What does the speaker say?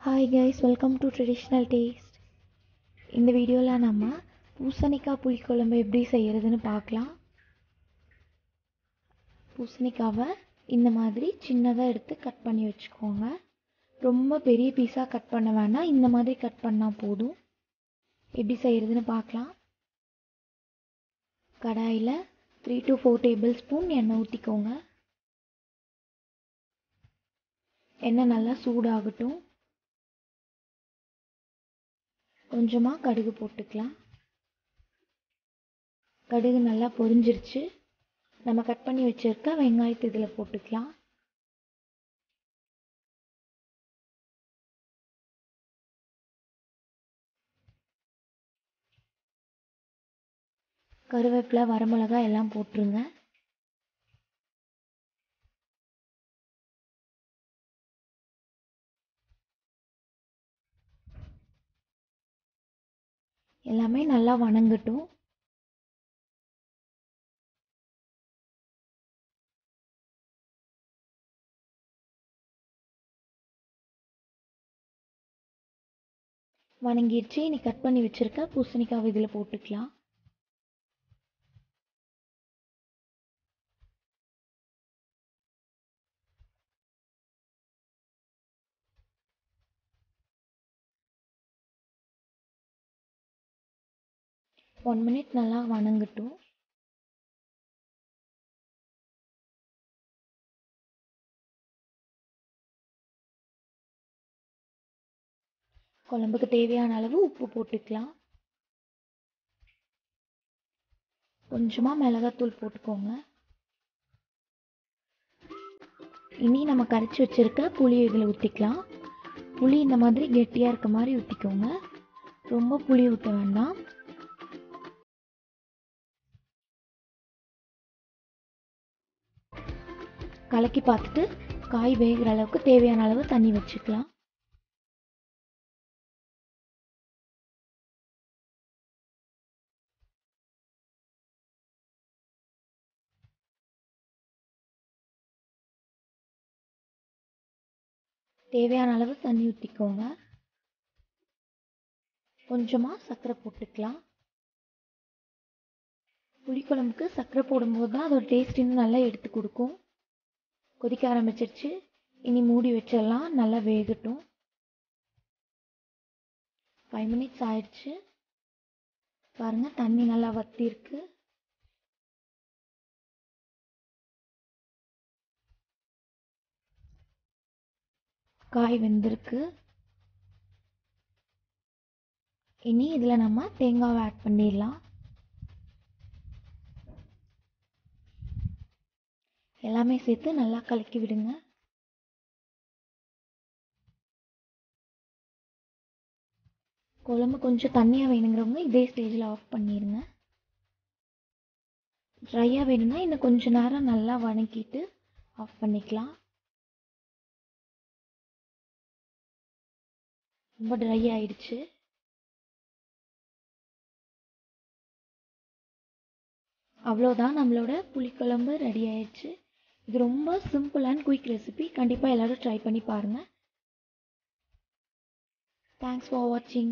Hi guys, welcome to traditional taste. இந்த வீடியோவில் நம்ம பூசணிக்காய் புளிக்குழம்பு எப்படி செய்கிறதுன்னு பார்க்கலாம். பூசணிக்காவை இந்த மாதிரி சின்னதாக எடுத்து கட் பண்ணி வச்சுக்கோங்க. ரொம்ப பெரிய பீஸாக கட் பண்ண வேண்டாம், இந்த மாதிரி கட் பண்ணால் போதும். எப்படி செய்கிறதுன்னு பார்க்கலாம். கடாயில் 3 to 4 டேபிள் ஸ்பூன் எண்ணெய் ஊற்றிக்கோங்க. எண்ணெய் நல்லா சூடாகட்டும். கொஞ்சமாக கடுகு போட்டுக்கலாம். கடுகு நல்லா பொரிஞ்சிருச்சு. நம்ம கட் பண்ணி வச்சிருக்க வெங்காயத்தை இதில் போட்டுக்கலாம். கருவேப்பிலை, வரமிளகாய் எல்லாம் போட்டுருங்க. எல்லாமே நல்லா வணங்கட்டும். வணங்கிடுச்சு. இனி கட் பண்ணி வச்சிருக்க பூசணிக்காய் இதில் போட்டுக்கலாம். ஒன் மினிட் நல்லா வணங்கட்டும். குழம்புக்கு தேவையான அளவு உப்பு போட்டுக்கலாம். கொஞ்சமாக மிளகாத்தூள் போட்டுக்கோங்க. இனி நம்ம கரைச்சி வச்சிருக்க புளி இதில் ஊற்றிக்கலாம். புளி இந்த மாதிரி கெட்டியாக இருக்க மாதிரி ஊற்றிக்கோங்க. ரொம்ப புளி ஊற்ற வேண்டாம். கலக்கி பார்த்துட்டு காய் வேகிற அளவுக்கு தேவையான அளவு தண்ணி வச்சுக்கலாம். தேவையான அளவு தண்ணி ஊற்றிக்கோங்க. கொஞ்சமாக சர்க்கரை போட்டுக்கலாம். புளிக்குழம்புக்கு சர்க்கரை போடும்போது தான் அதோட டேஸ்ட் இன்னும் நல்லா எடுத்து கொடுக்கும். கொதிக்க ஆரம்பிச்சிருச்சு. இனி மூடி வச்சிடலாம், நல்லா வேகட்டும். 5 மினிட்ஸ் ஆயிடுச்சு. பாருங்க, தண்ணி நல்லா வத்திருக்கு. காய் வெந்திருக்கு. இனி இதில் நம்ம தேங்காவை ஆட் பண்ணிடலாம். எல்லாமே சேர்த்து நல்லா கலக்கி விடுங்க. குழம்பு கொஞ்சம் தண்ணியாக வேணுங்கிறவங்க இதே ஸ்டேஜில் ஆஃப் பண்ணிடுங்க. ட்ரையாக வேணும்னா இன்னும் கொஞ்சம் நேரம் நல்லா வணக்கிட்டு ஆஃப் பண்ணிக்கலாம். ரொம்ப ட்ரை ஆயிடுச்சு. அவ்வளோதான், நம்மளோட புளிக்குழம்பு ரெடி ஆயிடுச்சு. இது ரொம்ப சிம்பிள் அண்ட் குயிக் ரெசிபி. கண்டிப்பாக எல்லோரும் ட்ரை பண்ணி பாருங்கள். தேங்க்ஸ் ஃபார் வாட்சிங்.